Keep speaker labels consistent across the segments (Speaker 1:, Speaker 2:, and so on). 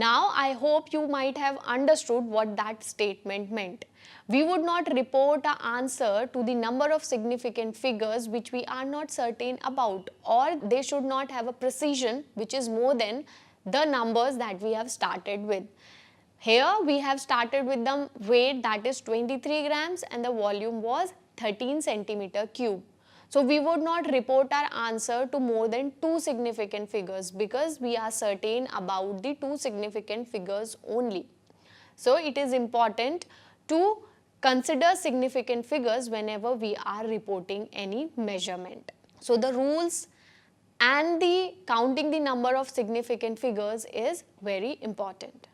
Speaker 1: Now I hope you might have understood what that statement meant. We would not report an answer to the number of significant figures which we are not certain about, or they should not have a precision which is more than the numbers that we have started with. Here we have started with the weight, that is 23 grams, and the volume was 13 centimeter cube. So we would not report our answer to more than two significant figures because we are certain about the two significant figures only. So it is important to consider significant figures whenever we are reporting any measurement. So the rules and the counting the number of significant figures is very important.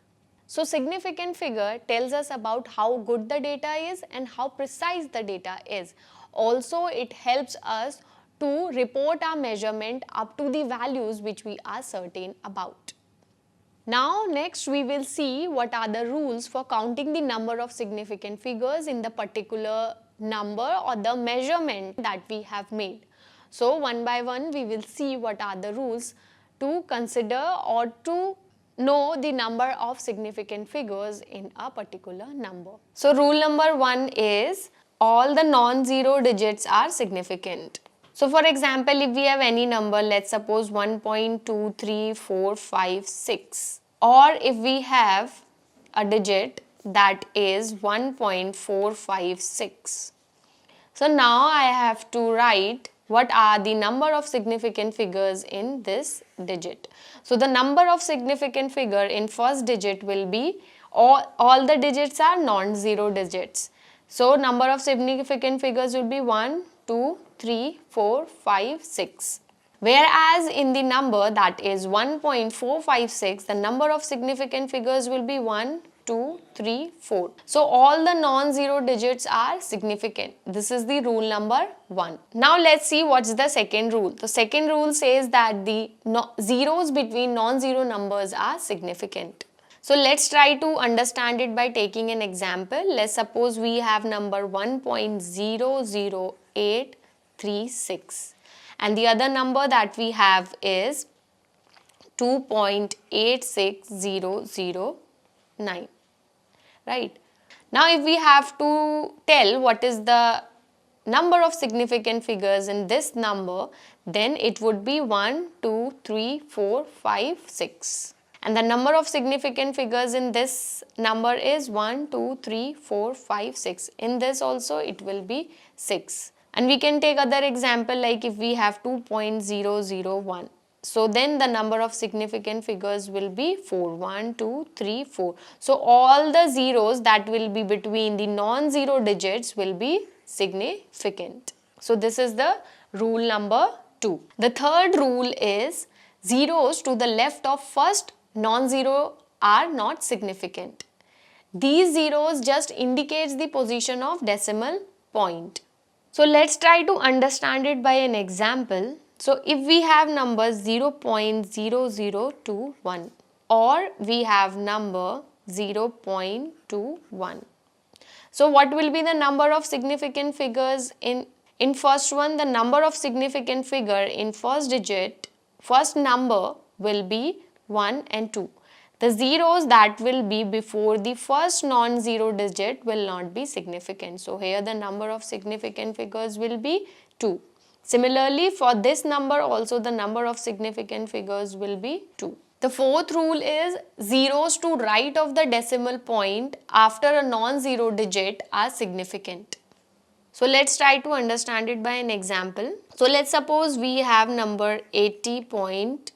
Speaker 1: So significant figure tells us about how good the data is and how precise the data is. Also, it helps us to report our measurement up to the values which we are certain about. Now next we will see what are the rules for counting the number of significant figures in the particular number or the measurement that we have made. So one by one we will see what are the rules to consider or to know the number of significant figures in a particular number. So rule number 1 is all the non-zero digits are significant. So for example, if we have any number, let's suppose 1.234556, or if we have a digit that is 1.456. So now I have to write what are the number of significant figures in this digit. So the number of significant figure in first digit will be, all the digits are non-zero digits. So number of significant figures will be 1, 2, 3, 4, 5, 6. Whereas in the number that is 1.456, the number of significant figures will be 1, 2, 3, 4. So all the non-zero digits are significant. This is the rule number 1. Now let's see what's the second rule. The second rule says that the zeros between non-zero numbers are significant. So let's try to understand it by taking an example. Let's suppose we have number 1.00836 and the other number that we have is 2.86009. Right. Now if we have to tell what is the number of significant figures in this number, then it would be 1, 2, 3, 4, 5, 6. And the number of significant figures in this number is 1, 2, 3, 4, 5, 6. In this also it will be 6. And we can take other example like if we have 2.001. So then the number of significant figures will be 4. 1, 2, 3, 4. So all the zeros that will be between the non-zero digits will be significant. So this is the rule number 2. The third rule is zeros to the left of first non-zero are not significant. These zeros just indicates the position of decimal point. So let's try to understand it by an example. So if we have number 0.0021 or we have number 0.21. So what will be the number of significant figures in first one? The number of significant figure in first digit, first number will be 1 and 2. The zeros that will be before the first non-zero digit will not be significant. So here the number of significant figures will be 2. Similarly, for this number also the number of significant figures will be 2. The fourth rule is zeros to right of the decimal point after a non-zero digit are significant. So let's try to understand it by an example. So let's suppose we have number 80.00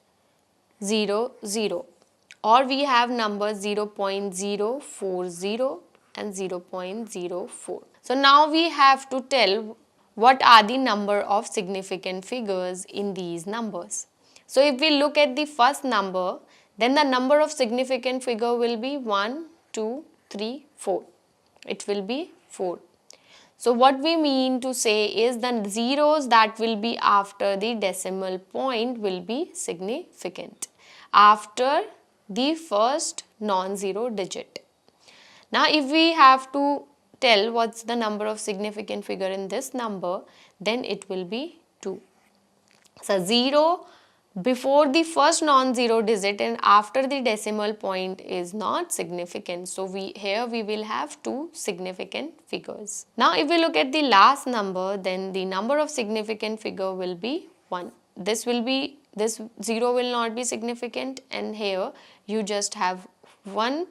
Speaker 1: or we have number 0.040 and 0.04. So now we have to tell what are the number of significant figures in these numbers. So if we look at the first number, then the number of significant figure will be 1, 2, 3, 4. It will be 4. So what we mean to say is the zeros that will be after the decimal point will be significant after the first non-zero digit. Now if we have to tell what's the number of significant figure in this number, then it will be 2. So 0 before the first non-zero digit and after the decimal point is not significant. So here we will have two significant figures. Now if we look at the last number, then the number of significant figure will be 1. This 0 will not be significant, and here you just have one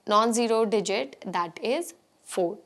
Speaker 1: non-zero digit, that is 4.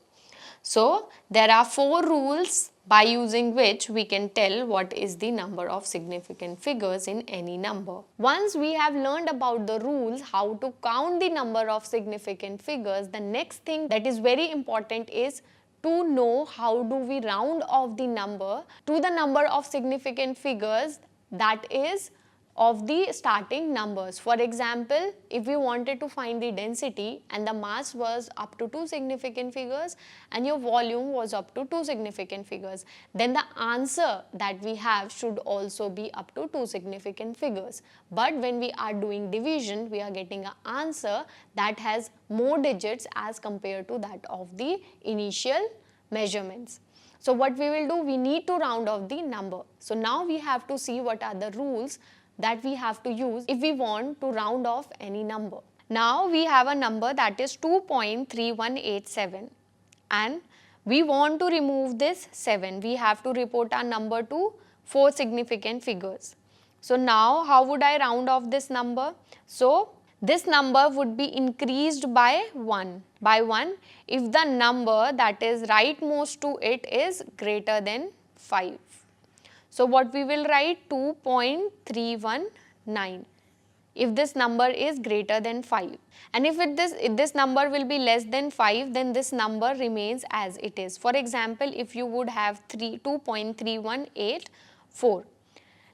Speaker 1: So there are 4 rules by using which we can tell what is the number of significant figures in any number. Once we have learned about the rules, how to count the number of significant figures, the next thing that is very important is to know how do we round off the number to the number of significant figures that is of the starting numbers. For example, if we wanted to find the density and the mass was up to 2 significant figures and your volume was up to 2 significant figures, then the answer that we have should also be up to 2 significant figures. But when we are doing division, we are getting an answer that has more digits as compared to that of the initial measurements. So what we will do, we need to round off the number. So now we have to see what are the rules that we have to use if we want to round off any number. Now we have a number that is 2.3187 and we want to remove this 7. We have to report our number to 4 significant figures. So now how would I round off this number? So this number would be increased by 1 if the number that is rightmost to it is greater than 5. So what we will write, 2.319 if this number is greater than 5, and if this number will be less than 5, then this number remains as it is. For example, if you would have 2.3184,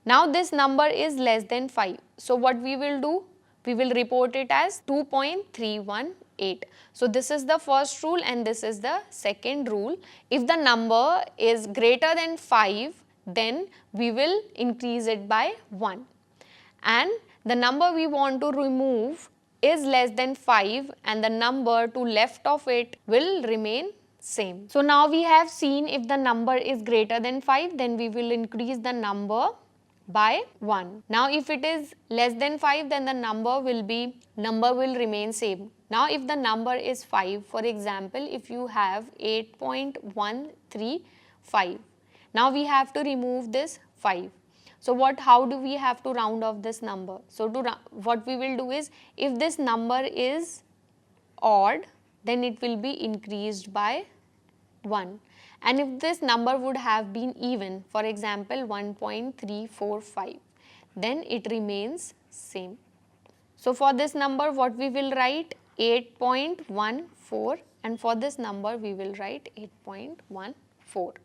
Speaker 1: now this number is less than 5. So what we will do, we will report it as 2.318. So this is the first rule and this is the second rule. If the number is greater than 5, then we will increase it by 1, and the number we want to remove is less than 5 and the number to left of it will remain same. So now we have seen if the number is greater than 5, then we will increase the number by 1. Now if it is less than 5, then the number will remain same. Now if the number is 5, for example, if you have 8.135, now we have to remove this 5. So how do we have to round off this number? So what we will do is, if this number is odd, then it will be increased by 1. And if this number would have been even, for example 1.345, then it remains same. So for this number what we will write, 8.14, and for this number we will write 8.14.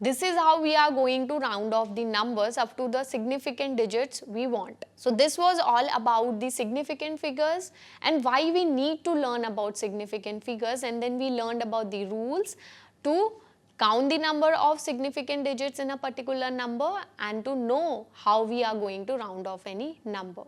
Speaker 1: This is how we are going to round off the numbers up to the significant digits we want. So this was all about the significant figures and why we need to learn about significant figures, and then we learned about the rules to count the number of significant digits in a particular number and to know how we are going to round off any number.